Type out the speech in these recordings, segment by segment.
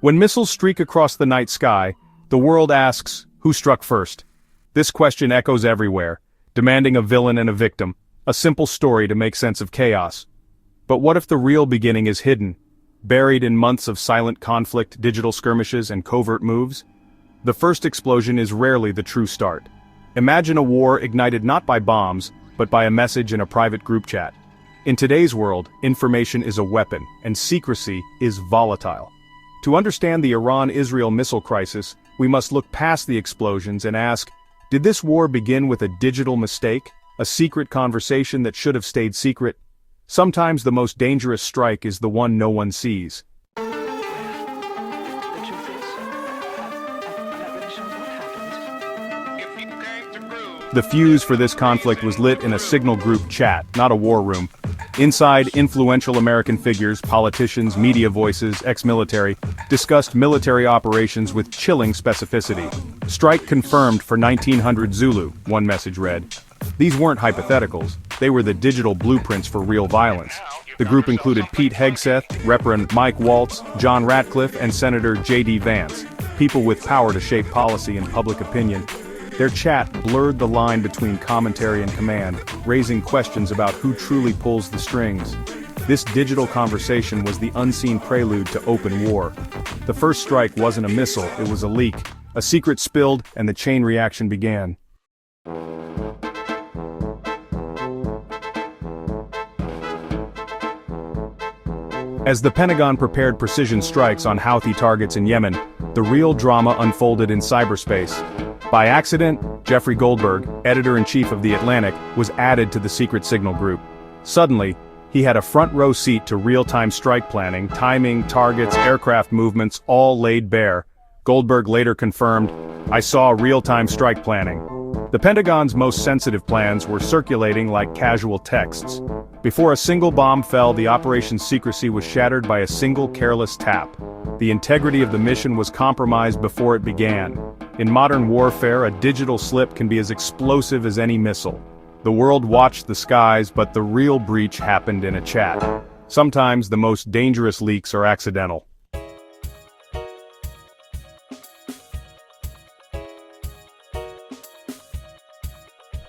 When missiles streak across the night sky, the world asks, who struck first? This question echoes everywhere, demanding a villain and a victim, a simple story to make sense of chaos. But what if the real beginning is hidden, buried in months of silent conflict, digital skirmishes, and covert moves? The first explosion is rarely the true start. Imagine a war ignited not by bombs, but by a message in a private group chat. In today's world, information is a weapon, and secrecy is volatile. To understand the Iran-Israel missile crisis, we must look past the explosions and ask, did this war begin with a digital mistake, a secret conversation that should have stayed secret? Sometimes the most dangerous strike is the one no one sees. The fuse for this conflict was lit in a signal group chat, not a war room. Inside, influential American figures, politicians, media voices, ex-military, discussed military operations with chilling specificity. Strike confirmed for 1900 Zulu, one message read. These weren't hypotheticals, they were the digital blueprints for real violence. The group included Pete Hegseth, Reverend Mike Waltz, John Ratcliffe, and Senator J.D. Vance, people with power to shape policy and public opinion. Their chat blurred the line between commentary and command, raising questions about who truly pulls the strings. This digital conversation was the unseen prelude to open war. The first strike wasn't a missile, it was a leak. A secret spilled, and the chain reaction began. As the Pentagon prepared precision strikes on Houthi targets in Yemen, the real drama unfolded in cyberspace. By accident, Jeffrey Goldberg, editor-in-chief of The Atlantic, was added to the secret signal group. Suddenly, he had a front-row seat to real-time strike planning, timing, targets, aircraft movements, all laid bare. Goldberg later confirmed, "I saw real-time strike planning." The Pentagon's most sensitive plans were circulating like casual texts. Before a single bomb fell, the operation's secrecy was shattered by a single careless tap. The integrity of the mission was compromised before it began. In modern warfare, a digital slip can be as explosive as any missile. The world watched the skies, but the real breach happened in a chat. Sometimes the most dangerous leaks are accidental.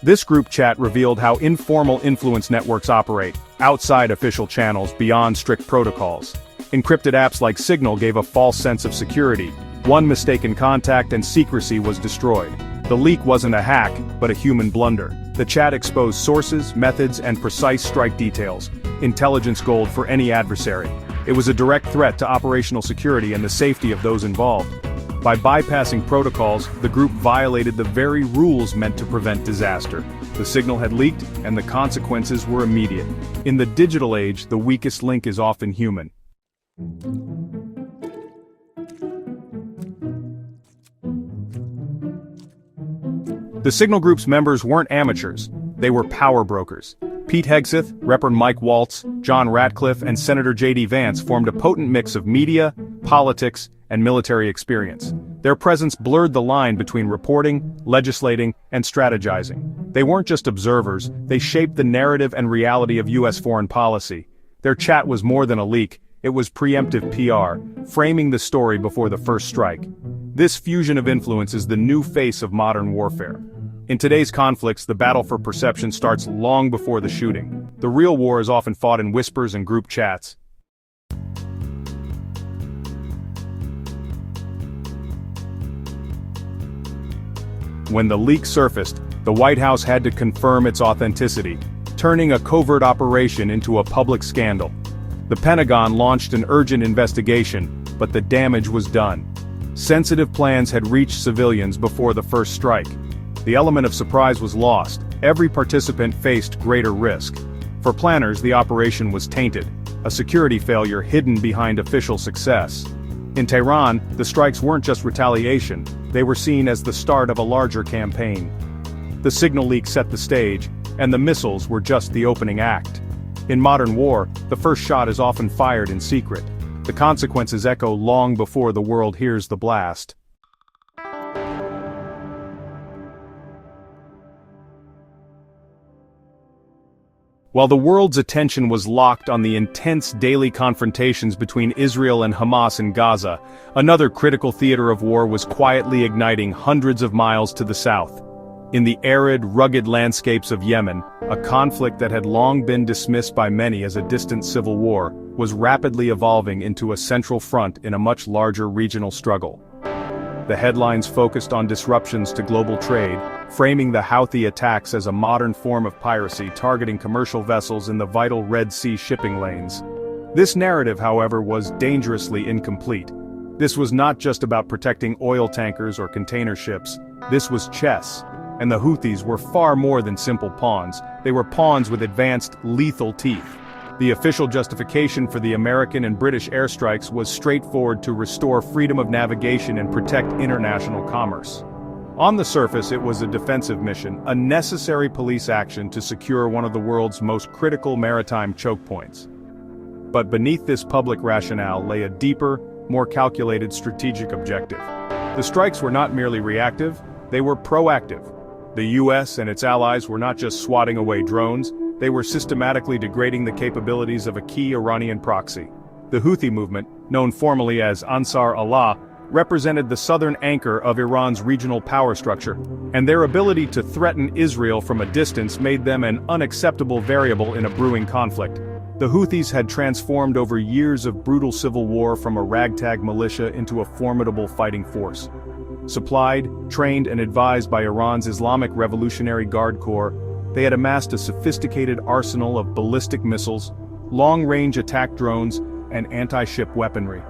This group chat revealed how informal influence networks operate, outside official channels, beyond strict protocols. Encrypted apps like Signal gave a false sense of security. One mistaken contact and secrecy was destroyed. The leak wasn't a hack, but a human blunder. The chat exposed sources, methods, and precise strike details, intelligence gold for any adversary. It was a direct threat to operational security and the safety of those involved. By bypassing protocols, the group violated the very rules meant to prevent disaster. The signal had leaked, and the consequences were immediate. In the digital age, the weakest link is often human. The signal group's members weren't amateurs, they were power brokers. Pete Hegseth, Reverend Mike Waltz, John Ratcliffe, and Senator J.D. Vance formed a potent mix of media, politics, and military experience. Their presence blurred the line between reporting, legislating, and strategizing. They weren't just observers, they shaped the narrative and reality of U.S. foreign policy. Their chat was more than a leak, it was preemptive PR, framing the story before the first strike. This fusion of influence is the new face of modern warfare. In today's conflicts, the battle for perception starts long before the shooting. The real war is often fought in whispers and group chats. When the leak surfaced, the White House had to confirm its authenticity, turning a covert operation into a public scandal. The Pentagon launched an urgent investigation, but the damage was done. Sensitive plans had reached civilians before the first strike. The element of surprise was lost. Every participant faced greater risk. For planners, the operation was tainted, a security failure hidden behind official success. In Tehran, the strikes weren't just retaliation, they were seen as the start of a larger campaign. The signal leak set the stage, and the missiles were just the opening act. In modern war, the first shot is often fired in secret. The consequences echo long before the world hears the blast. While the world's attention was locked on the intense daily confrontations between Israel and Hamas in Gaza, another critical theater of war was quietly igniting hundreds of miles to the south. In the arid, rugged landscapes of Yemen, a conflict that had long been dismissed by many as a distant civil war, was rapidly evolving into a central front in a much larger regional struggle. The headlines focused on disruptions to global trade, framing the Houthi attacks as a modern form of piracy targeting commercial vessels in the vital Red Sea shipping lanes. This narrative, however, was dangerously incomplete. This was not just about protecting oil tankers or container ships. This was chess. And the Houthis were far more than simple pawns. They were pawns with advanced, lethal teeth. The official justification for the American and British airstrikes was straightforward: to restore freedom of navigation and protect international commerce. On the surface, it was a defensive mission, a necessary police action to secure one of the world's most critical maritime choke points. But beneath this public rationale lay a deeper, more calculated strategic objective. The strikes were not merely reactive, they were proactive. The US and its allies were not just swatting away drones, they were systematically degrading the capabilities of a key Iranian proxy. The Houthi movement, known formally as Ansar Allah, represented the southern anchor of Iran's regional power structure, and their ability to threaten Israel from a distance made them an unacceptable variable in a brewing conflict. The Houthis had transformed over years of brutal civil war from a ragtag militia into a formidable fighting force. Supplied, trained and advised by Iran's Islamic Revolutionary Guard Corps, they had amassed a sophisticated arsenal of ballistic missiles, long-range attack drones, and anti-ship weaponry.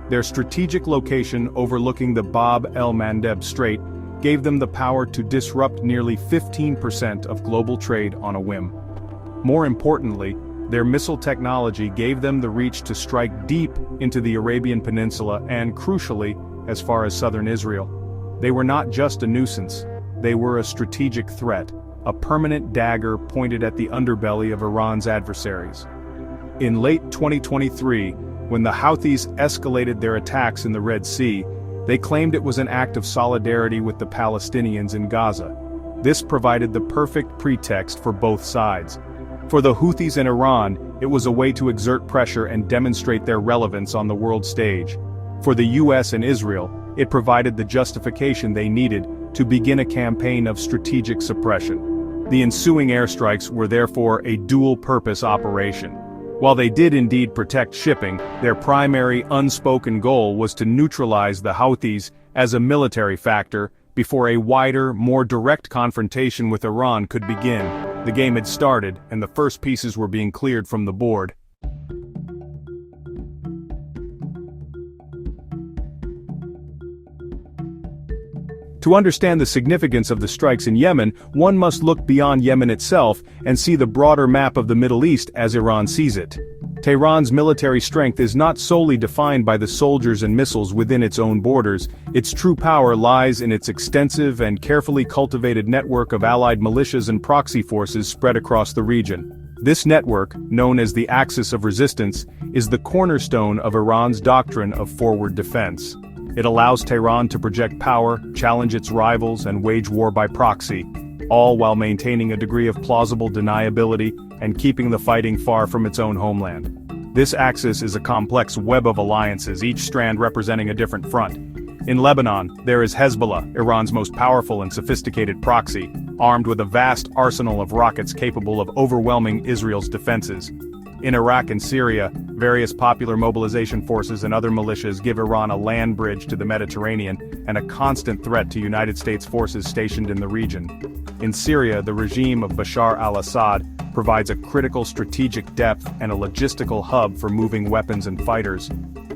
Their strategic location overlooking the Bab el-Mandeb Strait gave them the power to disrupt nearly 15% of global trade on a whim. More importantly, their missile technology gave them the reach to strike deep into the Arabian Peninsula and, crucially, as far as southern Israel. They were not just a nuisance, they were a strategic threat, a permanent dagger pointed at the underbelly of Iran's adversaries. In late 2023, when the Houthis escalated their attacks in the Red Sea, they claimed it was an act of solidarity with the Palestinians in Gaza. This provided the perfect pretext for both sides. For the Houthis and Iran, it was a way to exert pressure and demonstrate their relevance on the world stage. For the US and Israel, it provided the justification they needed to begin a campaign of strategic suppression. The ensuing airstrikes were therefore a dual-purpose operation. While they did indeed protect shipping, their primary unspoken goal was to neutralize the Houthis as a military factor before a wider, more direct confrontation with Iran could begin. The game had started, and the first pieces were being cleared from the board. To understand the significance of the strikes in Yemen, one must look beyond Yemen itself and see the broader map of the Middle East as Iran sees it. Tehran's military strength is not solely defined by the soldiers and missiles within its own borders. Its true power lies in its extensive and carefully cultivated network of allied militias and proxy forces spread across the region. This network, known as the Axis of Resistance, is the cornerstone of Iran's doctrine of forward defense. It allows Tehran to project power, challenge its rivals, and wage war by proxy, all while maintaining a degree of plausible deniability and keeping the fighting far from its own homeland. This axis is a complex web of alliances, each strand representing a different front. In Lebanon, there is Hezbollah, Iran's most powerful and sophisticated proxy, armed with a vast arsenal of rockets capable of overwhelming Israel's defenses. In Iraq and Syria, various popular mobilization forces and other militias give Iran a land bridge to the Mediterranean and a constant threat to United States forces stationed in the region. In Syria, the regime of Bashar al-Assad provides a critical strategic depth and a logistical hub for moving weapons and fighters.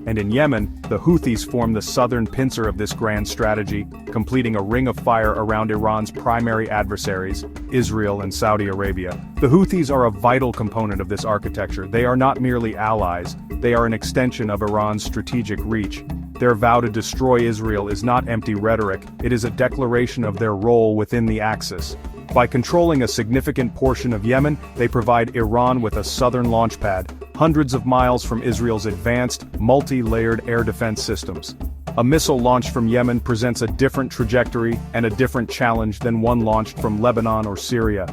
And in Yemen, the Houthis form the southern pincer of this grand strategy, completing a ring of fire around Iran's primary adversaries, Israel and Saudi Arabia. The Houthis are a vital component of this architecture. They are not merely allies, they are an extension of Iran's strategic reach. Their vow to destroy Israel is not empty rhetoric, it is a declaration of their role within the Axis. By controlling a significant portion of Yemen, they provide Iran with a southern launchpad, hundreds of miles from Israel's advanced, multi-layered air defense systems. A missile launched from Yemen presents a different trajectory and a different challenge than one launched from Lebanon or Syria.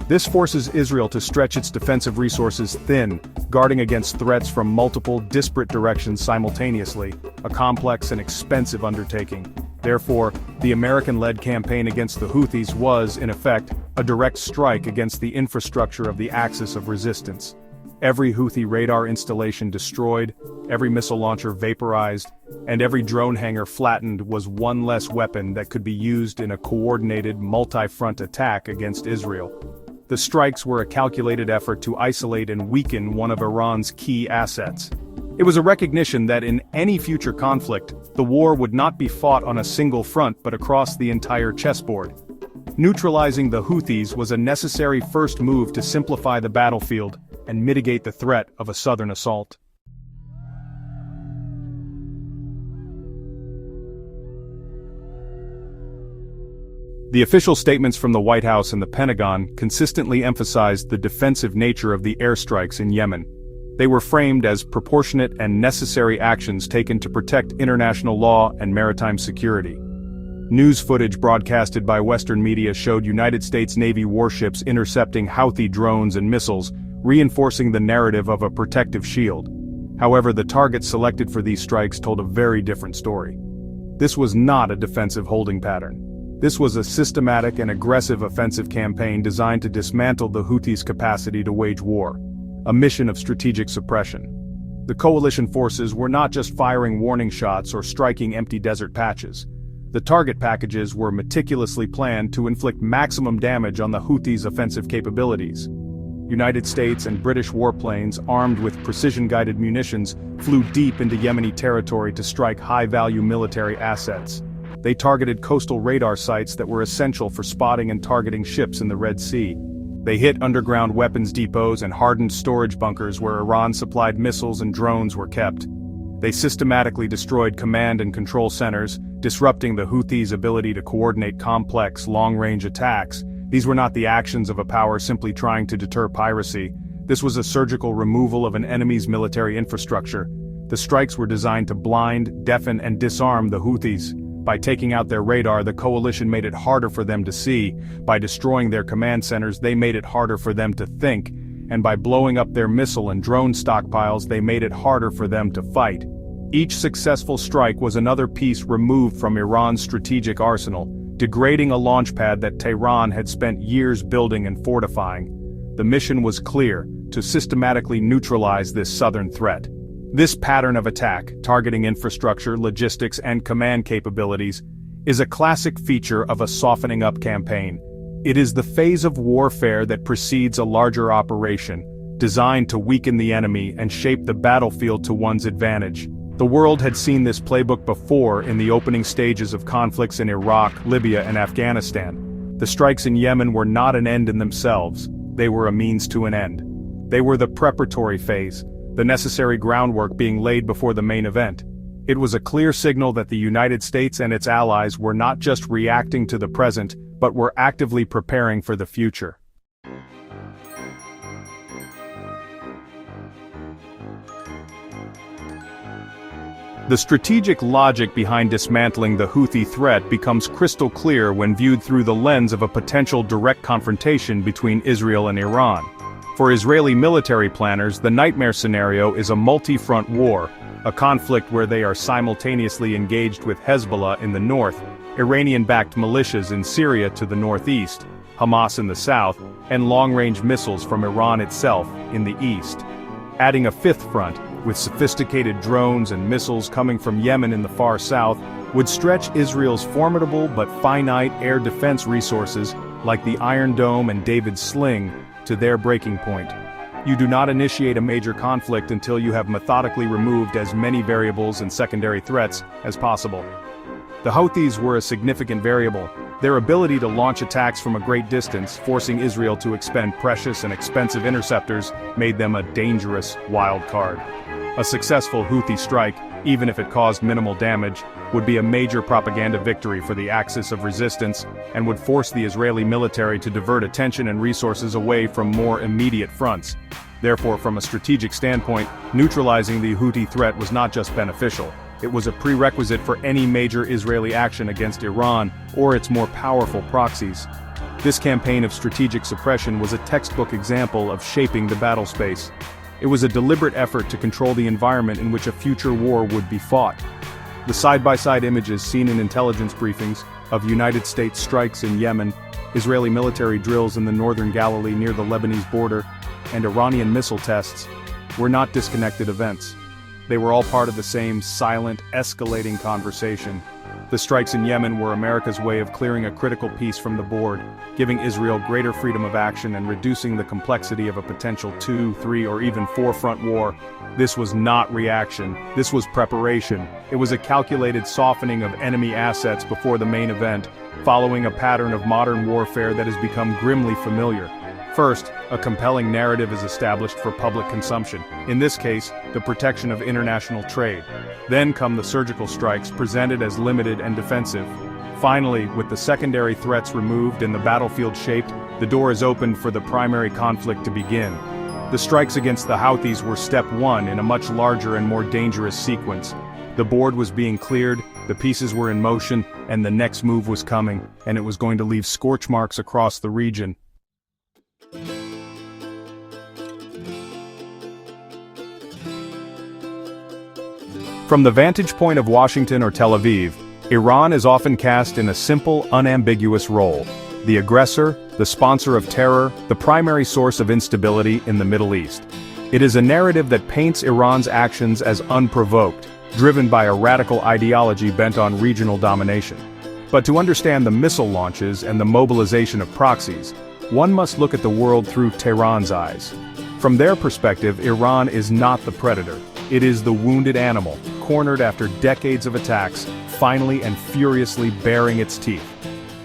This forces Israel to stretch its defensive resources thin, guarding against threats from multiple, disparate directions simultaneously, a complex and expensive undertaking. Therefore, the American-led campaign against the Houthis was, in effect, a direct strike against the infrastructure of the axis of resistance. Every Houthi radar installation destroyed, every missile launcher vaporized, and every drone hangar flattened was one less weapon that could be used in a coordinated, multi-front attack against Israel. The strikes were a calculated effort to isolate and weaken one of Iran's key assets. It was a recognition that in any future conflict, the war would not be fought on a single front but across the entire chessboard. Neutralizing the Houthis was a necessary first move to simplify the battlefield and mitigate the threat of a southern assault. The official statements from the White House and the Pentagon consistently emphasized the defensive nature of the airstrikes in Yemen. They were framed as proportionate and necessary actions taken to protect international law and maritime security. News footage broadcasted by Western media showed United States Navy warships intercepting Houthi drones and missiles, reinforcing the narrative of a protective shield. However, the targets selected for these strikes told a very different story. This was not a defensive holding pattern. This was a systematic and aggressive offensive campaign designed to dismantle the Houthis' capacity to wage war. A mission of strategic suppression. The coalition forces were not just firing warning shots or striking empty desert patches. The target packages were meticulously planned to inflict maximum damage on the Houthis' offensive capabilities. United States and British warplanes armed with precision-guided munitions flew deep into Yemeni territory to strike high-value military assets. They targeted coastal radar sites that were essential for spotting and targeting ships in the Red Sea. They hit underground weapons depots and hardened storage bunkers where Iran-supplied missiles and drones were kept. They systematically destroyed command and control centers, disrupting the Houthis' ability to coordinate complex, long-range attacks. These were not the actions of a power simply trying to deter piracy. This was a surgical removal of an enemy's military infrastructure. The strikes were designed to blind, deafen, and disarm the Houthis. By taking out their radar, the coalition made it harder for them to see. By destroying their command centers, they made it harder for them to think. And by blowing up their missile and drone stockpiles, they made it harder for them to fight. Each successful strike was another piece removed from Iran's strategic arsenal, degrading a launch pad that Tehran had spent years building and fortifying. The mission was clear: to systematically neutralize this southern threat. This pattern of attack, targeting infrastructure, logistics, and command capabilities, is a classic feature of a softening-up campaign. It is the phase of warfare that precedes a larger operation, designed to weaken the enemy and shape the battlefield to one's advantage. The world had seen this playbook before in the opening stages of conflicts in Iraq, Libya, and Afghanistan. The strikes in Yemen were not an end in themselves, they were a means to an end. They were the preparatory phase, the necessary groundwork being laid before the main event. It was a clear signal that the United States and its allies were not just reacting to the present, but were actively preparing for the future. The strategic logic behind dismantling the Houthi threat becomes crystal clear when viewed through the lens of a potential direct confrontation between Israel and Iran. For Israeli military planners, the nightmare scenario is a multi-front war, a conflict where they are simultaneously engaged with Hezbollah in the north, Iranian-backed militias in Syria to the northeast, Hamas in the south, and long-range missiles from Iran itself in the east. Adding a fifth front, with sophisticated drones and missiles coming from Yemen in the far south, would stretch Israel's formidable but finite air defense resources, like the Iron Dome and David's Sling, to their breaking point. You do not initiate a major conflict until you have methodically removed as many variables and secondary threats as possible. The Houthis were a significant variable. Their ability to launch attacks from a great distance, forcing Israel to expend precious and expensive interceptors, made them a dangerous wild card. A successful Houthi strike, even if it caused minimal damage, would be a major propaganda victory for the axis of resistance and would force the Israeli military to divert attention and resources away from more immediate fronts. Therefore, from a strategic standpoint, neutralizing the Houthi threat was not just beneficial, it was a prerequisite for any major Israeli action against Iran or its more powerful proxies. This campaign of strategic suppression was a textbook example of shaping the battle space. It was a deliberate effort to control the environment in which a future war would be fought. The side-by-side images seen in intelligence briefings of United States strikes in Yemen, Israeli military drills in the northern Galilee near the Lebanese border, and Iranian missile tests were not disconnected events. They were all part of the same silent, escalating conversation. The strikes in Yemen were America's way of clearing a critical piece from the board, giving Israel greater freedom of action and reducing the complexity of a potential 2, 3, or even 4-front war. This was not reaction, this was preparation. It was a calculated softening of enemy assets before the main event, following a pattern of modern warfare that has become grimly familiar. First, a compelling narrative is established for public consumption, in this case, the protection of international trade. Then come the surgical strikes presented as limited and defensive. Finally, with the secondary threats removed and the battlefield shaped, the door is opened for the primary conflict to begin. The strikes against the Houthis were step one in a much larger and more dangerous sequence. The board was being cleared, the pieces were in motion, and the next move was coming, and it was going to leave scorch marks across the region. From the vantage point of Washington or Tel Aviv, Iran is often cast in a simple, unambiguous role: the aggressor, the sponsor of terror, the primary source of instability in the Middle East. It is a narrative that paints Iran's actions as unprovoked, driven by a radical ideology bent on regional domination. But to understand the missile launches and the mobilization of proxies, one must look at the world through Tehran's eyes. From their perspective, Iran is not the predator. It is the wounded animal, cornered after decades of attacks, finally and furiously baring its teeth.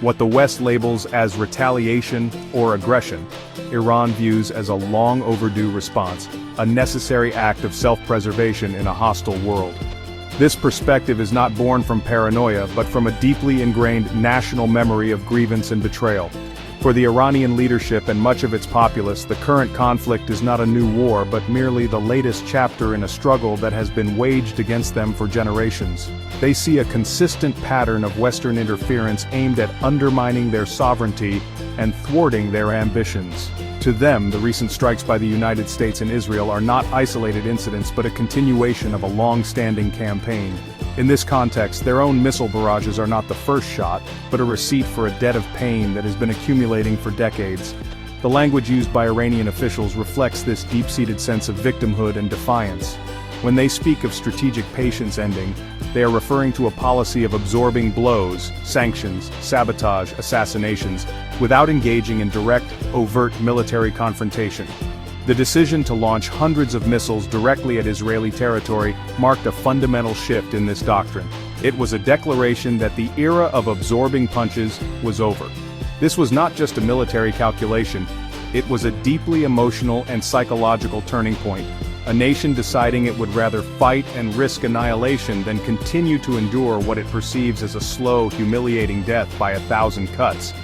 What the West labels as retaliation or aggression, Iran views as a long overdue response, a necessary act of self-preservation in a hostile world. This perspective is not born from paranoia but from a deeply ingrained national memory of grievance and betrayal. For the Iranian leadership and much of its populace, the current conflict is not a new war but merely the latest chapter in a struggle that has been waged against them for generations. They see a consistent pattern of Western interference aimed at undermining their sovereignty and thwarting their ambitions. To them, the recent strikes by the United States and Israel are not isolated incidents but a continuation of a long-standing campaign. In this context, their own missile barrages are not the first shot, but a receipt for a debt of pain that has been accumulating for decades. The language used by Iranian officials reflects this deep-seated sense of victimhood and defiance. When they speak of strategic patience ending, they are referring to a policy of absorbing blows, sanctions, sabotage, assassinations, without engaging in direct, overt military confrontation. The decision to launch hundreds of missiles directly at Israeli territory marked a fundamental shift in this doctrine. It was a declaration that the era of absorbing punches was over. This was not just a military calculation, it was a deeply emotional and psychological turning point. A nation deciding it would rather fight and risk annihilation than continue to endure what it perceives as a slow, humiliating death by 1,000 cuts.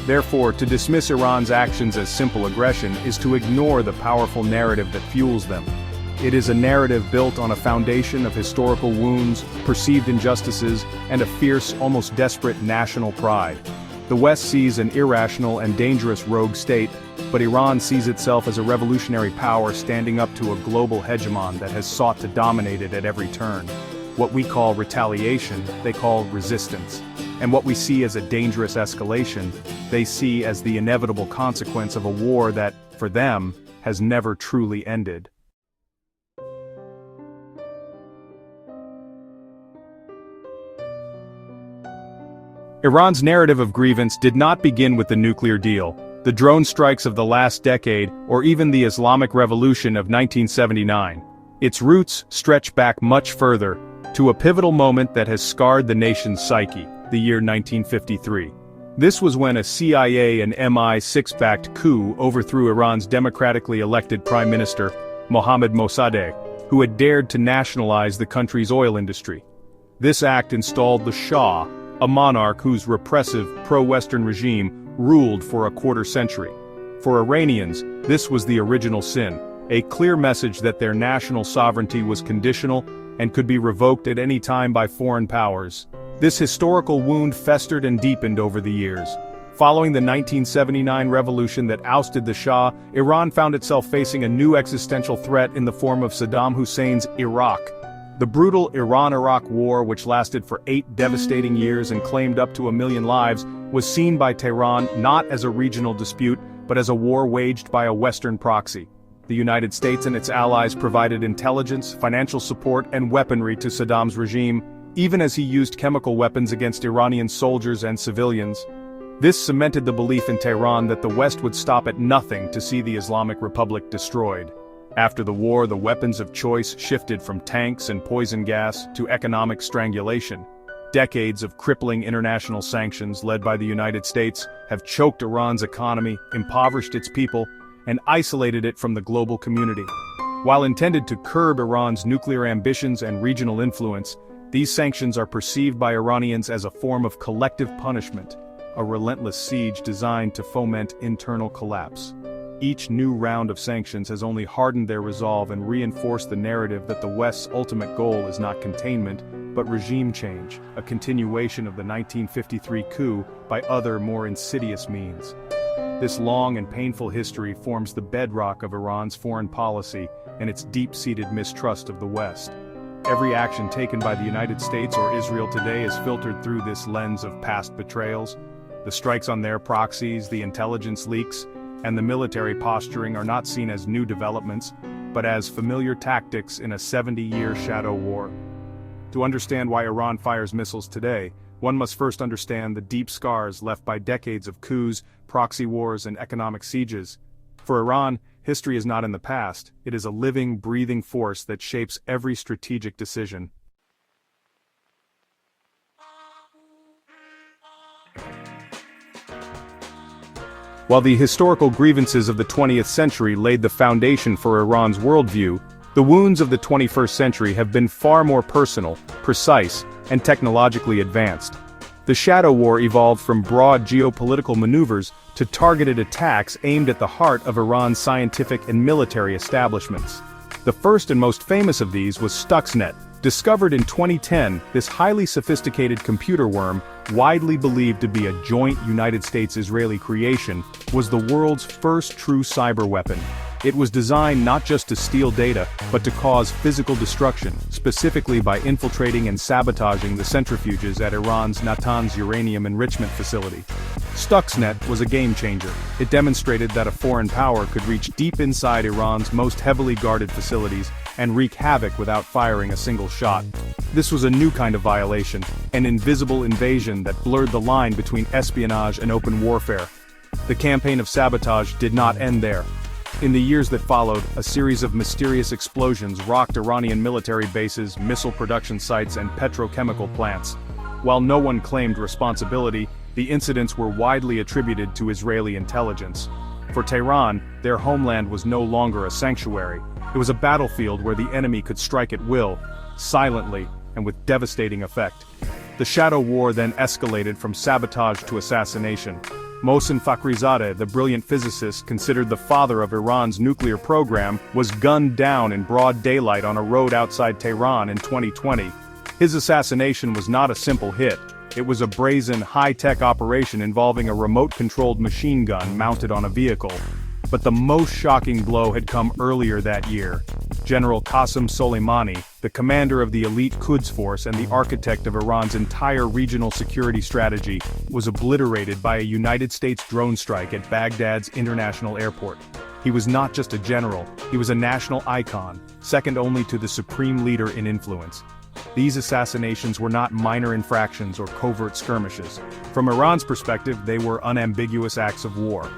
Therefore, to dismiss Iran's actions as simple aggression is to ignore the powerful narrative that fuels them. It is a narrative built on a foundation of historical wounds, perceived injustices, and a fierce, almost desperate national pride. The West sees an irrational and dangerous rogue state, but Iran sees itself as a revolutionary power standing up to a global hegemon that has sought to dominate it at every turn. What we call retaliation, they call resistance. And what we see as a dangerous escalation, they see as the inevitable consequence of a war that, for them, has never truly ended. Iran's narrative of grievance did not begin with the nuclear deal, the drone strikes of the last decade, or even the Islamic Revolution of 1979. Its roots stretch back much further, to a pivotal moment that has scarred the nation's psyche, the year 1953. This was when a CIA and MI6-backed coup overthrew Iran's democratically elected Prime Minister, Mohammad Mossadegh, who had dared to nationalize the country's oil industry. This act installed the Shah, a monarch whose repressive, pro-Western regime ruled for a quarter century. For Iranians, this was the original sin, a clear message that their national sovereignty was conditional and could be revoked at any time by foreign powers. This historical wound festered and deepened over the years. Following the 1979 revolution that ousted the Shah, Iran found itself facing a new existential threat in the form of Saddam Hussein's Iraq. The brutal Iran-Iraq War, which lasted for 8 devastating years and claimed up to 1 million lives, was seen by Tehran not as a regional dispute, but as a war waged by a Western proxy. The United States and its allies provided intelligence, financial support, and weaponry to Saddam's regime, even as he used chemical weapons against Iranian soldiers and civilians. This cemented the belief in Tehran that the West would stop at nothing to see the Islamic Republic destroyed. After the war, the weapons of choice shifted from tanks and poison gas to economic strangulation. Decades of crippling international sanctions led by the United States have choked Iran's economy, impoverished its people, and isolated it from the global community. While intended to curb Iran's nuclear ambitions and regional influence, these sanctions are perceived by Iranians as a form of collective punishment, a relentless siege designed to foment internal collapse. Each new round of sanctions has only hardened their resolve and reinforced the narrative that the West's ultimate goal is not containment, but regime change, a continuation of the 1953 coup by other, more insidious means. This long and painful history forms the bedrock of Iran's foreign policy and its deep-seated mistrust of the West. Every action taken by the United States or Israel today is filtered through this lens of past betrayals. The strikes on their proxies, the intelligence leaks, and the military posturing are not seen as new developments, but as familiar tactics in a 70-year shadow war. To understand why Iran fires missiles today, one must first understand the deep scars left by decades of coups, proxy wars, and economic sieges. For Iran, history is not in the past, it is a living, breathing force that shapes every strategic decision. While the historical grievances of the 20th century laid the foundation for Iran's worldview, the wounds of the 21st century have been far more personal, precise, and technologically advanced. The shadow war evolved from broad geopolitical maneuvers to targeted attacks aimed at the heart of Iran's scientific and military establishments. The first and most famous of these was Stuxnet. Discovered in 2010, this highly sophisticated computer worm, widely believed to be a joint United States-Israeli creation, was the world's first true cyber weapon. It was designed not just to steal data, but to cause physical destruction, specifically by infiltrating and sabotaging the centrifuges at Iran's Natanz uranium enrichment facility. Stuxnet was a game-changer. It demonstrated that a foreign power could reach deep inside Iran's most heavily guarded facilities and wreak havoc without firing a single shot. This was a new kind of violation, an invisible invasion that blurred the line between espionage and open warfare. The campaign of sabotage did not end there. In the years that followed, a series of mysterious explosions rocked Iranian military bases, missile production sites, and petrochemical plants. While no one claimed responsibility, the incidents were widely attributed to Israeli intelligence. For Tehran, their homeland was no longer a sanctuary. It was a battlefield where the enemy could strike at will, silently, and with devastating effect. The shadow war then escalated from sabotage to assassination. Mohsen Fakhrizadeh, the brilliant physicist considered the father of Iran's nuclear program, was gunned down in broad daylight on a road outside Tehran in 2020. His assassination was not a simple hit. It was a brazen, high-tech operation involving a remote-controlled machine gun mounted on a vehicle. But the most shocking blow had come earlier that year. General Qasem Soleimani, the commander of the elite Quds force and the architect of Iran's entire regional security strategy, was obliterated by a United States drone strike at Baghdad's international airport. He was not just a general, he was a national icon, second only to the supreme leader in influence. These assassinations were not minor infractions or covert skirmishes. From Iran's perspective, they were unambiguous acts of war.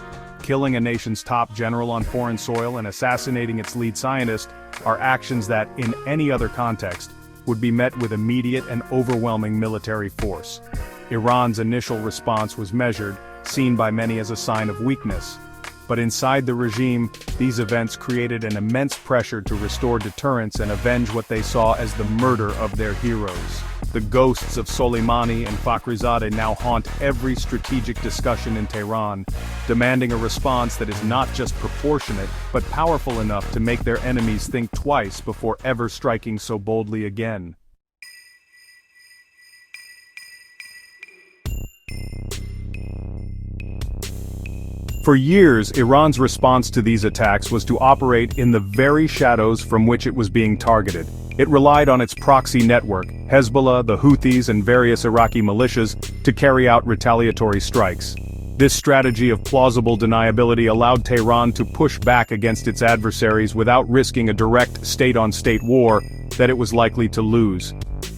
Killing a nation's top general on foreign soil and assassinating its lead scientist are actions that, in any other context, would be met with immediate and overwhelming military force. Iran's initial response was measured, seen by many as a sign of weakness. But inside the regime, these events created an immense pressure to restore deterrence and avenge what they saw as the murder of their heroes. The ghosts of Soleimani and Fakhrizadeh now haunt every strategic discussion in Tehran, demanding a response that is not just proportionate, but powerful enough to make their enemies think twice before ever striking so boldly again. For years, Iran's response to these attacks was to operate in the very shadows from which it was being targeted. It relied on its proxy network, Hezbollah, the Houthis, and various Iraqi militias, to carry out retaliatory strikes. This strategy of plausible deniability allowed Tehran to push back against its adversaries without risking a direct state-on-state war that it was likely to lose.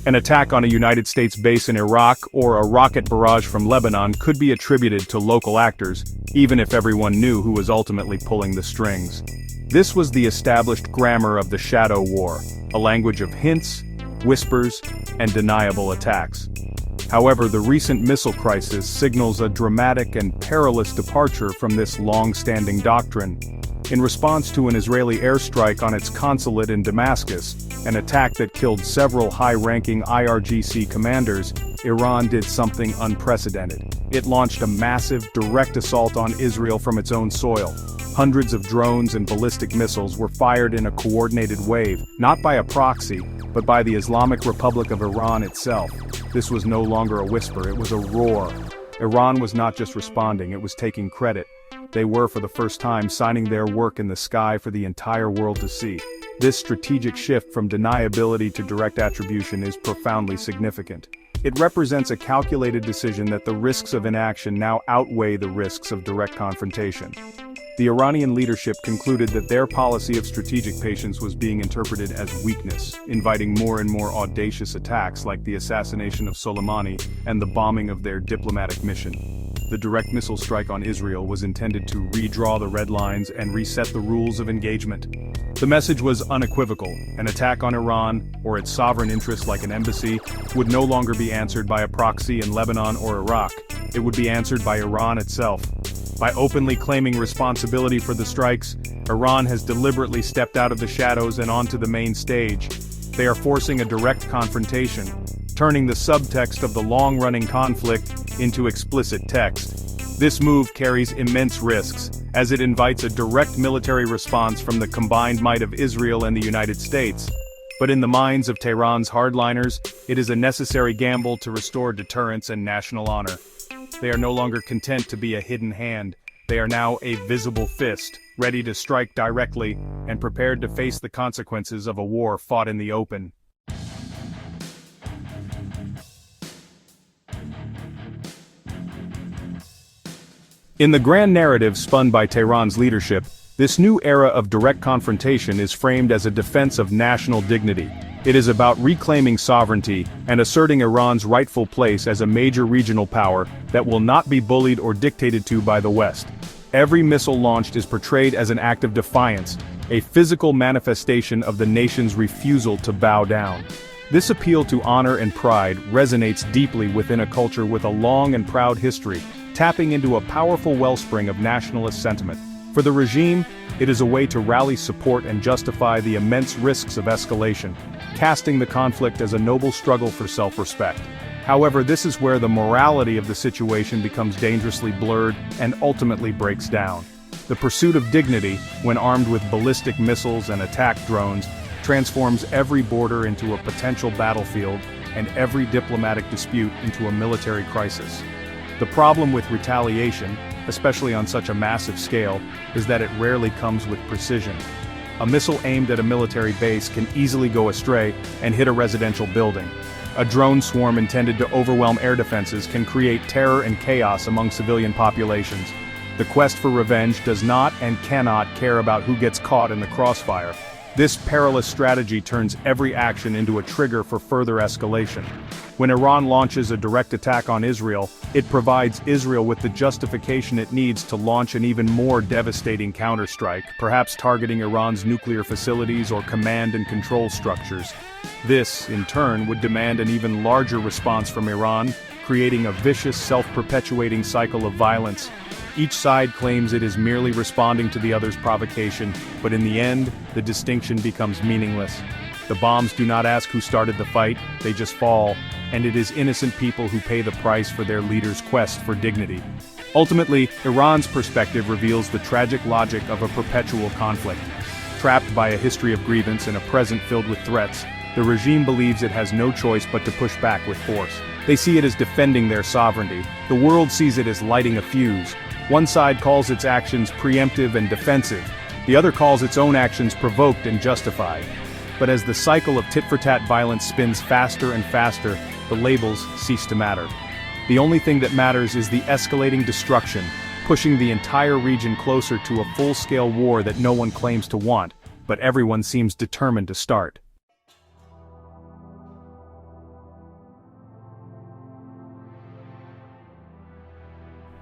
An attack on a United States base in Iraq or a rocket barrage from Lebanon could be attributed to local actors, even if everyone knew who was ultimately pulling the strings. This was the established grammar of the shadow war, a language of hints, whispers, and deniable attacks. However, the recent missile crisis signals a dramatic and perilous departure from this long-standing doctrine. In response to an Israeli airstrike on its consulate in Damascus, an attack that killed several high-ranking IRGC commanders, Iran did something unprecedented. It launched a massive, direct assault on Israel from its own soil. Hundreds of drones and ballistic missiles were fired in a coordinated wave, not by a proxy, but by the Islamic Republic of Iran itself. This was no longer a whisper, it was a roar. Iran was not just responding, it was taking credit. They were, for the first time, signing their work in the sky for the entire world to see. This strategic shift from deniability to direct attribution is profoundly significant. It represents a calculated decision that the risks of inaction now outweigh the risks of direct confrontation. The Iranian leadership concluded that their policy of strategic patience was being interpreted as weakness, inviting more and more audacious attacks like the assassination of Soleimani and the bombing of their diplomatic mission. The direct missile strike on Israel was intended to redraw the red lines and reset the rules of engagement. The message was unequivocal: an attack on Iran, or its sovereign interests like an embassy, would no longer be answered by a proxy in Lebanon or Iraq. It would be answered by Iran itself. By openly claiming responsibility for the strikes, Iran has deliberately stepped out of the shadows and onto the main stage. They are forcing a direct confrontation, turning the subtext of the long-running conflict into explicit text. This move carries immense risks, as it invites a direct military response from the combined might of Israel and the United States. But in the minds of Tehran's hardliners, it is a necessary gamble to restore deterrence and national honor. They are no longer content to be a hidden hand. They are now a visible fist, ready to strike directly and prepared to face the consequences of a war fought in the open. In the grand narrative spun by Tehran's leadership, this new era of direct confrontation is framed as a defense of national dignity. It is about reclaiming sovereignty and asserting Iran's rightful place as a major regional power that will not be bullied or dictated to by the West. Every missile launched is portrayed as an act of defiance, a physical manifestation of the nation's refusal to bow down. This appeal to honor and pride resonates deeply within a culture with a long and proud history, tapping into a powerful wellspring of nationalist sentiment. For the regime, it is a way to rally support and justify the immense risks of escalation, casting the conflict as a noble struggle for self-respect. However, this is where the morality of the situation becomes dangerously blurred and ultimately breaks down. The pursuit of dignity, when armed with ballistic missiles and attack drones, transforms every border into a potential battlefield and every diplomatic dispute into a military crisis. The problem with retaliation, especially on such a massive scale, is that it rarely comes with precision. A missile aimed at a military base can easily go astray and hit a residential building. A drone swarm intended to overwhelm air defenses can create terror and chaos among civilian populations. The quest for revenge does not and cannot care about who gets caught in the crossfire. This perilous strategy turns every action into a trigger for further escalation. When Iran launches a direct attack on Israel, it provides Israel with the justification it needs to launch an even more devastating counterstrike, perhaps targeting Iran's nuclear facilities or command and control structures. This, in turn, would demand an even larger response from Iran, creating a vicious, self-perpetuating cycle of violence. Each side claims it is merely responding to the other's provocation, but in the end, the distinction becomes meaningless. The bombs do not ask who started the fight, they just fall, and it is innocent people who pay the price for their leader's quest for dignity. Ultimately, Iran's perspective reveals the tragic logic of a perpetual conflict. Trapped by a history of grievance and a present filled with threats, the regime believes it has no choice but to push back with force. They see it as defending their sovereignty. The world sees it as lighting a fuse. One side calls its actions preemptive and defensive, the other calls its own actions provoked and justified. But as the cycle of tit-for-tat violence spins faster and faster, the labels cease to matter. The only thing that matters is the escalating destruction, pushing the entire region closer to a full-scale war that no one claims to want, but everyone seems determined to start.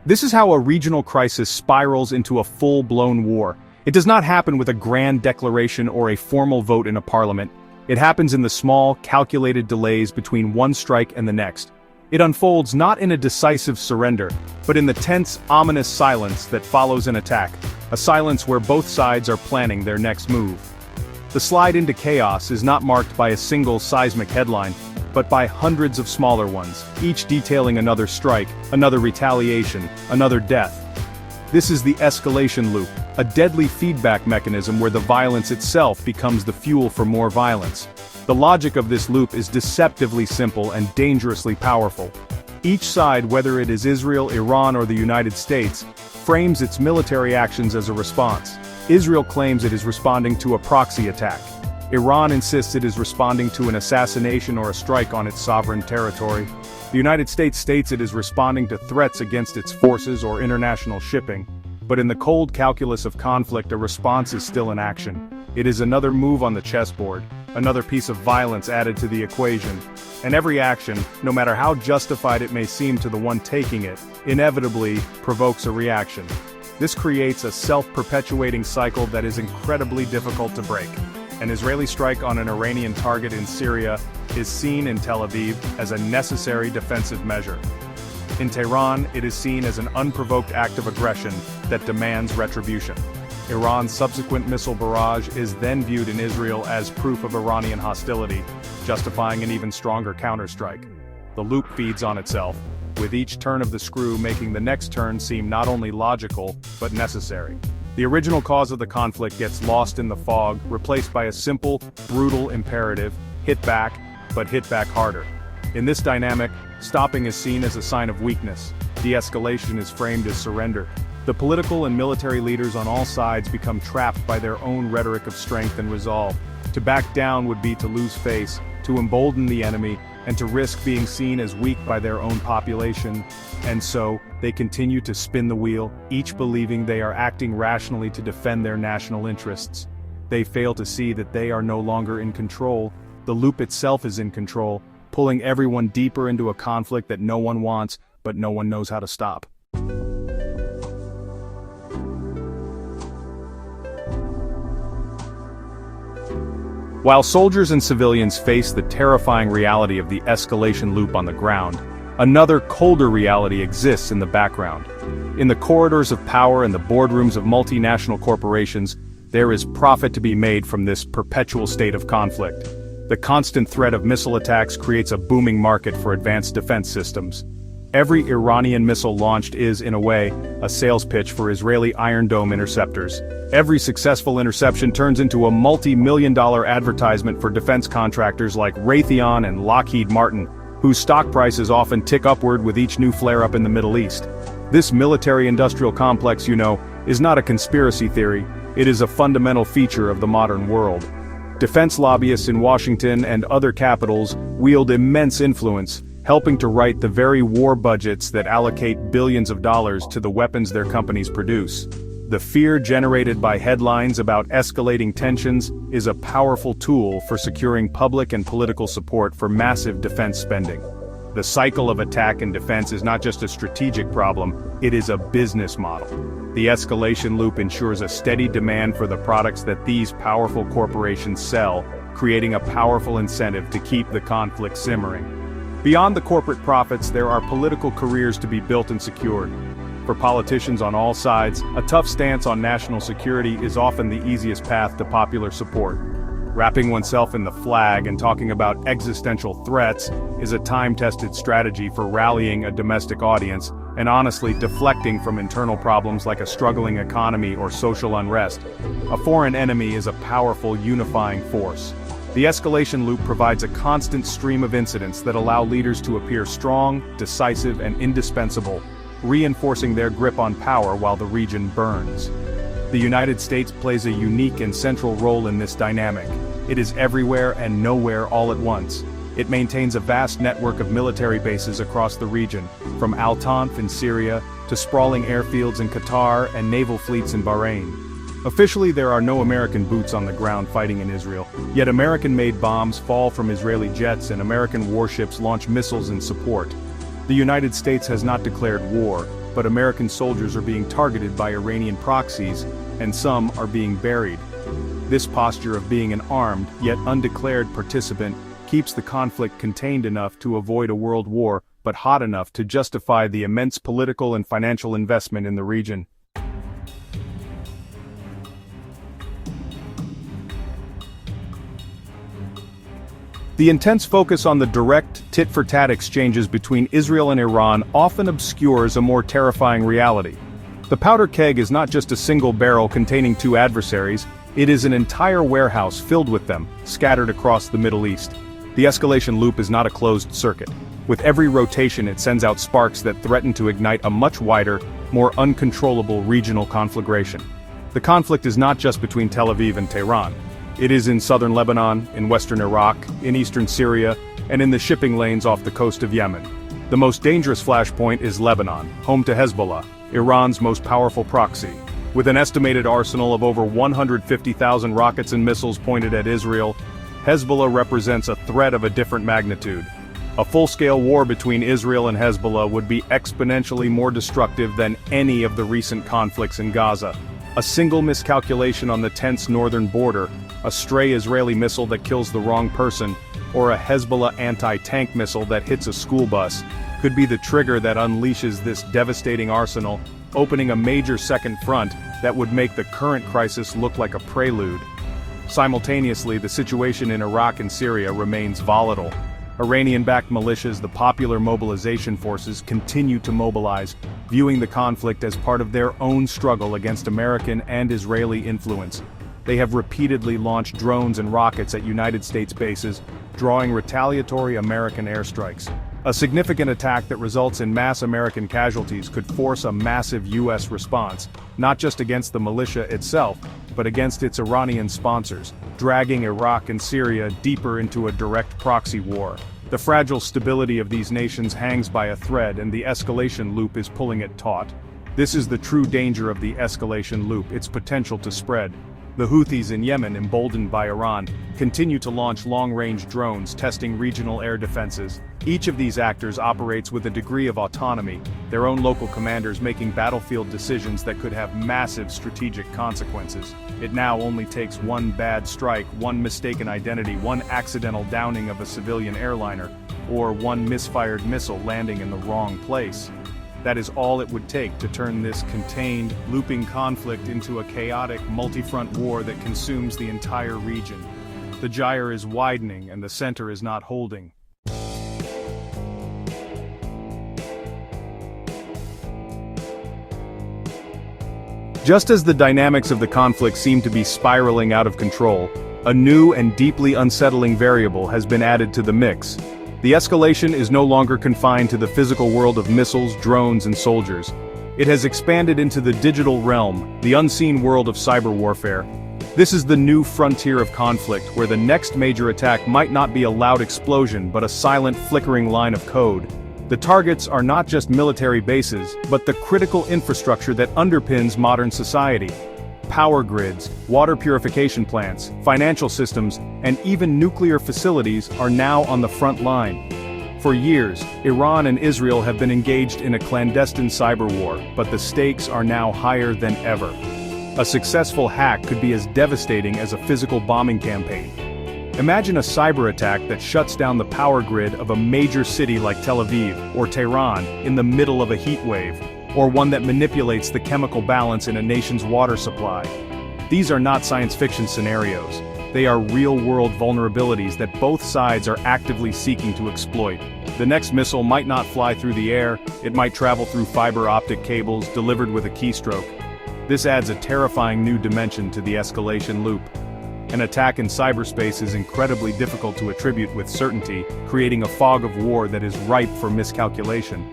This is how a regional crisis spirals into a full-blown war. It does not happen with a grand declaration or a formal vote in a parliament. It happens in the small, calculated delays between one strike and the next. It unfolds not in a decisive surrender, but in the tense, ominous silence that follows an attack, a silence where both sides are planning their next move. The slide into chaos is not marked by a single seismic headline, but by hundreds of smaller ones, each detailing another strike, another retaliation, another death. This is the escalation loop, a deadly feedback mechanism where the violence itself becomes the fuel for more violence. The logic of this loop is deceptively simple and dangerously powerful. Each side, whether it is Israel, Iran, or the United States, frames its military actions as a response. Israel claims it is responding to a proxy attack. Iran insists it is responding to an assassination or a strike on its sovereign territory. The United States states it is responding to threats against its forces or international shipping. But in the cold calculus of conflict, a response is still in action. It is another move on the chessboard, another piece of violence added to the equation. And every action, no matter how justified it may seem to the one taking it, inevitably provokes a reaction. This creates a self-perpetuating cycle that is incredibly difficult to break. An Israeli strike on an Iranian target in Syria is seen in Tel Aviv as a necessary defensive measure. In Tehran, it is seen as an unprovoked act of aggression that demands retribution. Iran's subsequent missile barrage is then viewed in Israel as proof of Iranian hostility, justifying an even stronger counterstrike. The loop feeds on itself, with each turn of the screw making the next turn seem not only logical, but necessary. The original cause of the conflict gets lost in the fog, replaced by a simple, brutal imperative: hit back, but hit back harder. In this dynamic, stopping is seen as a sign of weakness. De-escalation is framed as surrender. The political and military leaders on all sides become trapped by their own rhetoric of strength and resolve. To back down would be to lose face, to embolden the enemy, and to risk being seen as weak by their own population. And so, they continue to spin the wheel, each believing they are acting rationally to defend their national interests. They fail to see that they are no longer in control. The loop itself is in control, pulling everyone deeper into a conflict that no one wants, but no one knows how to stop. While soldiers and civilians face the terrifying reality of the escalation loop on the ground, another colder reality exists in the background. In the corridors of power and the boardrooms of multinational corporations, there is profit to be made from this perpetual state of conflict. The constant threat of missile attacks creates a booming market for advanced defense systems. Every Iranian missile launched is, in a way, a sales pitch for Israeli Iron Dome interceptors. Every successful interception turns into a multi-million-dollar advertisement for defense contractors like Raytheon and Lockheed Martin, whose stock prices often tick upward with each new flare-up in the Middle East. This military-industrial complex, is not a conspiracy theory. It is a fundamental feature of the modern world. Defense lobbyists in Washington and other capitals wield immense influence, helping to write the very war budgets that allocate billions of dollars to the weapons their companies produce. The fear generated by headlines about escalating tensions is a powerful tool for securing public and political support for massive defense spending. The cycle of attack and defense is not just a strategic problem, it is a business model. The escalation loop ensures a steady demand for the products that these powerful corporations sell, creating a powerful incentive to keep the conflict simmering. Beyond the corporate profits, there are political careers to be built and secured. For politicians on all sides, a tough stance on national security is often the easiest path to popular support. Wrapping oneself in the flag and talking about existential threats is a time-tested strategy for rallying a domestic audience and honestly deflecting from internal problems like a struggling economy or social unrest. A foreign enemy is a powerful unifying force. The escalation loop provides a constant stream of incidents that allow leaders to appear strong, decisive, and indispensable, reinforcing their grip on power while the region burns. The United States plays a unique and central role in this dynamic. It is everywhere and nowhere all at once. It maintains a vast network of military bases across the region, from Al Tanf in Syria to sprawling airfields in Qatar and naval fleets in Bahrain. Officially, there are no American boots on the ground fighting in Israel, yet American-made bombs fall from Israeli jets and American warships launch missiles in support. The United States has not declared war, but American soldiers are being targeted by Iranian proxies, and some are being buried. This posture of being an armed, yet undeclared participant keeps the conflict contained enough to avoid a world war, but hot enough to justify the immense political and financial investment in the region. The intense focus on the direct, tit-for-tat exchanges between Israel and Iran often obscures a more terrifying reality. The powder keg is not just a single barrel containing two adversaries, it is an entire warehouse filled with them, scattered across the Middle East. The escalation loop is not a closed circuit. With every rotation it sends out sparks that threaten to ignite a much wider, more uncontrollable regional conflagration. The conflict is not just between Tel Aviv and Tehran. It is in southern Lebanon, in western Iraq, in eastern Syria, and in the shipping lanes off the coast of Yemen. The most dangerous flashpoint is Lebanon, home to Hezbollah, Iran's most powerful proxy. With an estimated arsenal of over 150,000 rockets and missiles pointed at Israel, Hezbollah represents a threat of a different magnitude. A full-scale war between Israel and Hezbollah would be exponentially more destructive than any of the recent conflicts in Gaza. A single miscalculation on the tense northern border, a stray Israeli missile that kills the wrong person, or a Hezbollah anti-tank missile that hits a school bus, could be the trigger that unleashes this devastating arsenal, opening a major second front that would make the current crisis look like a prelude. Simultaneously, the situation in Iraq and Syria remains volatile. Iranian-backed militias, the Popular Mobilization Forces, continue to mobilize, viewing the conflict as part of their own struggle against American and Israeli influence. They have repeatedly launched drones and rockets at United States bases, drawing retaliatory American airstrikes. A significant attack that results in mass American casualties could force a massive U.S. response, not just against the militia itself, but against its Iranian sponsors, dragging Iraq and Syria deeper into a direct proxy war. The fragile stability of these nations hangs by a thread, and the escalation loop is pulling it taut. This is the true danger of the escalation loop, its potential to spread. The Houthis in Yemen, emboldened by Iran, continue to launch long-range drones testing regional air defenses. Each of these actors operates with a degree of autonomy, their own local commanders making battlefield decisions that could have massive strategic consequences. It now only takes one bad strike, one mistaken identity, one accidental downing of a civilian airliner, or one misfired missile landing in the wrong place. That is all it would take to turn this contained, looping conflict into a chaotic, multi-front war that consumes the entire region. The gyre is widening and the center is not holding. Just as the dynamics of the conflict seem to be spiraling out of control, a new and deeply unsettling variable has been added to the mix. The escalation is no longer confined to the physical world of missiles, drones, and soldiers. It has expanded into the digital realm, the unseen world of cyber warfare. This is the new frontier of conflict, where the next major attack might not be a loud explosion but a silent, flickering line of code. The targets are not just military bases, but the critical infrastructure that underpins modern society. Power grids, water purification plants, financial systems, and even nuclear facilities are now on the front line. For years, Iran and Israel have been engaged in a clandestine cyber war, but the stakes are now higher than ever. A successful hack could be as devastating as a physical bombing campaign. Imagine a cyber attack that shuts down the power grid of a major city like Tel Aviv or Tehran in the middle of a heat wave, or one that manipulates the chemical balance in a nation's water supply. These are not science fiction scenarios. They are real-world vulnerabilities that both sides are actively seeking to exploit. The next missile might not fly through the air, it might travel through fiber optic cables delivered with a keystroke. This adds a terrifying new dimension to the escalation loop. An attack in cyberspace is incredibly difficult to attribute with certainty, creating a fog of war that is ripe for miscalculation.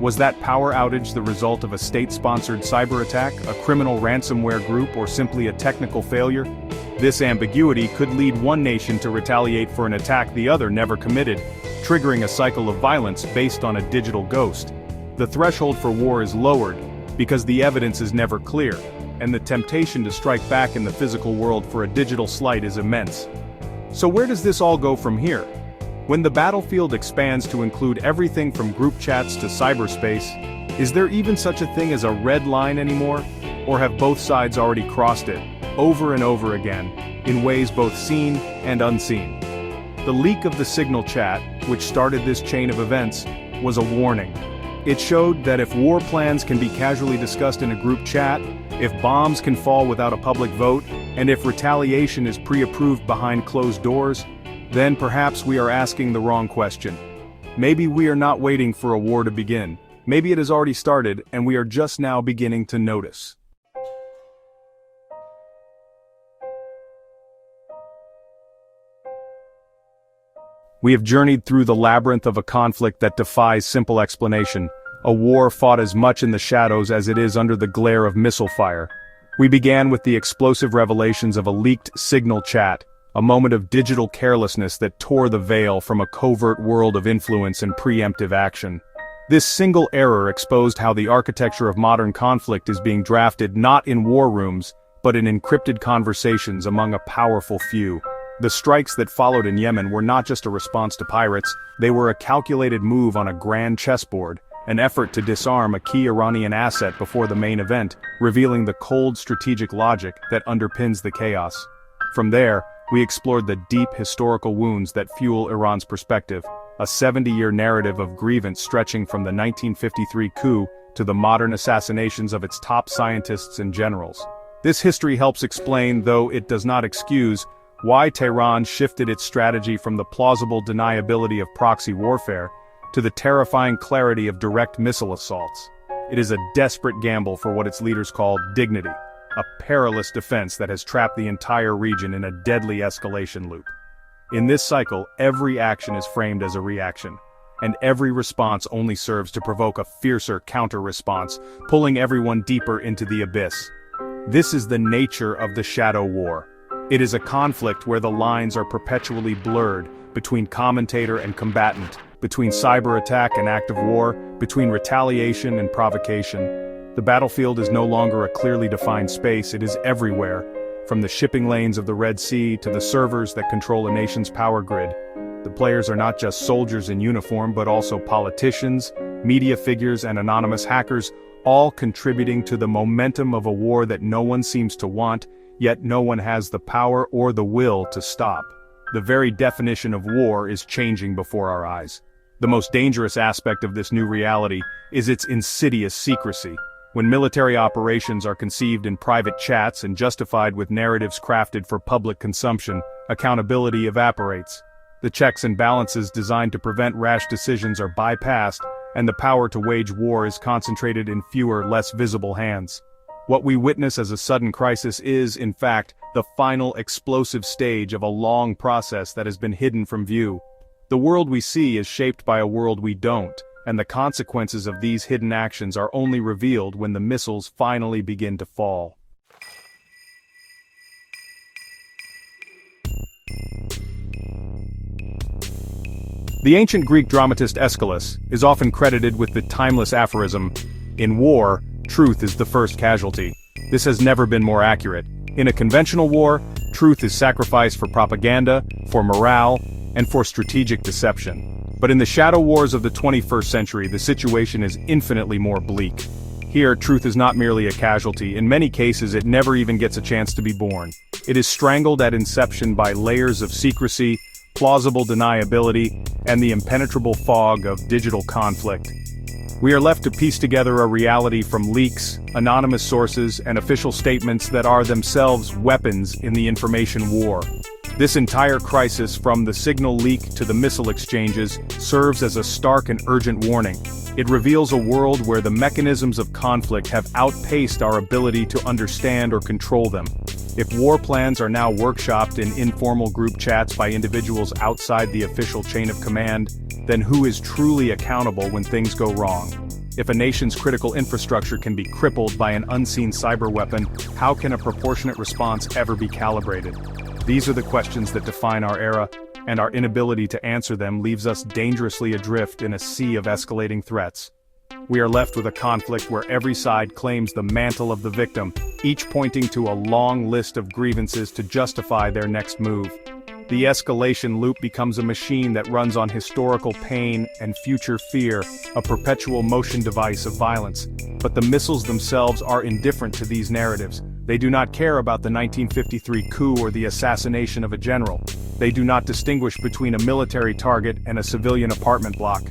Was that power outage the result of a state-sponsored cyber attack, a criminal ransomware group, or simply a technical failure? This ambiguity could lead one nation to retaliate for an attack the other never committed, triggering a cycle of violence based on a digital ghost. The threshold for war is lowered because the evidence is never clear, and the temptation to strike back in the physical world for a digital slight is immense. So where does this all go from here? When the battlefield expands to include everything from group chats to cyberspace, is there even such a thing as a red line anymore? Or have both sides already crossed it, over and over again, in ways both seen and unseen? The leak of the Signal chat, which started this chain of events, was a warning. It showed that if war plans can be casually discussed in a group chat, if bombs can fall without a public vote, and if retaliation is pre-approved behind closed doors, then perhaps we are asking the wrong question. Maybe we are not waiting for a war to begin. Maybe it has already started and we are just now beginning to notice. We have journeyed through the labyrinth of a conflict that defies simple explanation, a war fought as much in the shadows as it is under the glare of missile fire. We began with the explosive revelations of a leaked Signal chat, a moment of digital carelessness that tore the veil from a covert world of influence and preemptive action. This single error exposed how the architecture of modern conflict is being drafted not in war rooms, but in encrypted conversations among a powerful few. The strikes that followed in Yemen were not just a response to pirates, they were a calculated move on a grand chessboard, an effort to disarm a key Iranian asset before the main event, revealing the cold strategic logic that underpins the chaos. From there, we explored the deep historical wounds that fuel Iran's perspective, a 70-year narrative of grievance stretching from the 1953 coup to the modern assassinations of its top scientists and generals. This history helps explain, though it does not excuse, why Tehran shifted its strategy from the plausible deniability of proxy warfare to the terrifying clarity of direct missile assaults. It is a desperate gamble for what its leaders call dignity, a perilous defense that has trapped the entire region in a deadly escalation loop. In this cycle, every action is framed as a reaction, and every response only serves to provoke a fiercer counter-response, pulling everyone deeper into the abyss. This is the nature of the shadow war. It is a conflict where the lines are perpetually blurred between commentator and combatant, between cyber attack and active war, between retaliation and provocation. The battlefield is no longer a clearly defined space, it is everywhere, from the shipping lanes of the Red Sea to the servers that control a nation's power grid. The players are not just soldiers in uniform but also politicians, media figures and anonymous hackers, all contributing to the momentum of a war that no one seems to want, yet no one has the power or the will to stop. The very definition of war is changing before our eyes. The most dangerous aspect of this new reality is its insidious secrecy. When military operations are conceived in private chats and justified with narratives crafted for public consumption, accountability evaporates. The checks and balances designed to prevent rash decisions are bypassed, and the power to wage war is concentrated in fewer, less visible hands. What we witness as a sudden crisis is, in fact, the final explosive stage of a long process that has been hidden from view. The world we see is shaped by a world we don't, and the consequences of these hidden actions are only revealed when the missiles finally begin to fall. The ancient Greek dramatist Aeschylus is often credited with the timeless aphorism, "In war, truth is the first casualty." This has never been more accurate. In a conventional war, truth is sacrificed for propaganda, for morale, and for strategic deception. But in the shadow wars of the 21st century, the situation is infinitely more bleak. Here, truth is not merely a casualty. In many cases, it never even gets a chance to be born. It is strangled at inception by layers of secrecy, plausible deniability, and the impenetrable fog of digital conflict. We are left to piece together a reality from leaks, anonymous sources, and official statements that are themselves weapons in the information war. This entire crisis, from the signal leak to the missile exchanges, serves as a stark and urgent warning. It reveals a world where the mechanisms of conflict have outpaced our ability to understand or control them. If war plans are now workshopped in informal group chats by individuals outside the official chain of command, then who is truly accountable when things go wrong? If a nation's critical infrastructure can be crippled by an unseen cyber weapon, how can a proportionate response ever be calibrated? These are the questions that define our era, and our inability to answer them leaves us dangerously adrift in a sea of escalating threats. We are left with a conflict where every side claims the mantle of the victim, each pointing to a long list of grievances to justify their next move. The escalation loop becomes a machine that runs on historical pain and future fear, a perpetual motion device of violence. But the missiles themselves are indifferent to these narratives. They do not care about the 1953 coup or the assassination of a general. They do not distinguish between a military target and a civilian apartment block.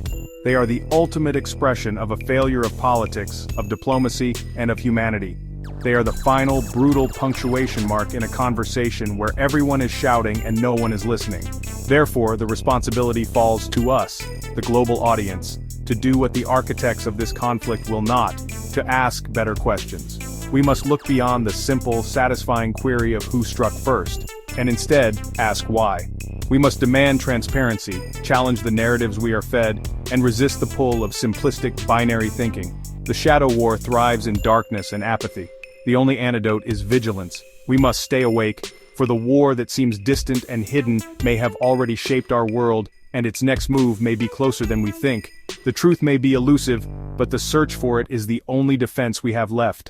They are the ultimate expression of a failure of politics, of diplomacy, and of humanity. They are the final, brutal punctuation mark in a conversation where everyone is shouting and no one is listening. Therefore, the responsibility falls to us, the global audience, to do what the architects of this conflict will not, to ask better questions. We must look beyond the simple, satisfying query of who struck first, and instead, ask why. We must demand transparency, challenge the narratives we are fed, and resist the pull of simplistic, binary thinking. The shadow war thrives in darkness and apathy. The only antidote is vigilance. We must stay awake, for the war that seems distant and hidden may have already shaped our world, and its next move may be closer than we think. The truth may be elusive, but the search for it is the only defense we have left.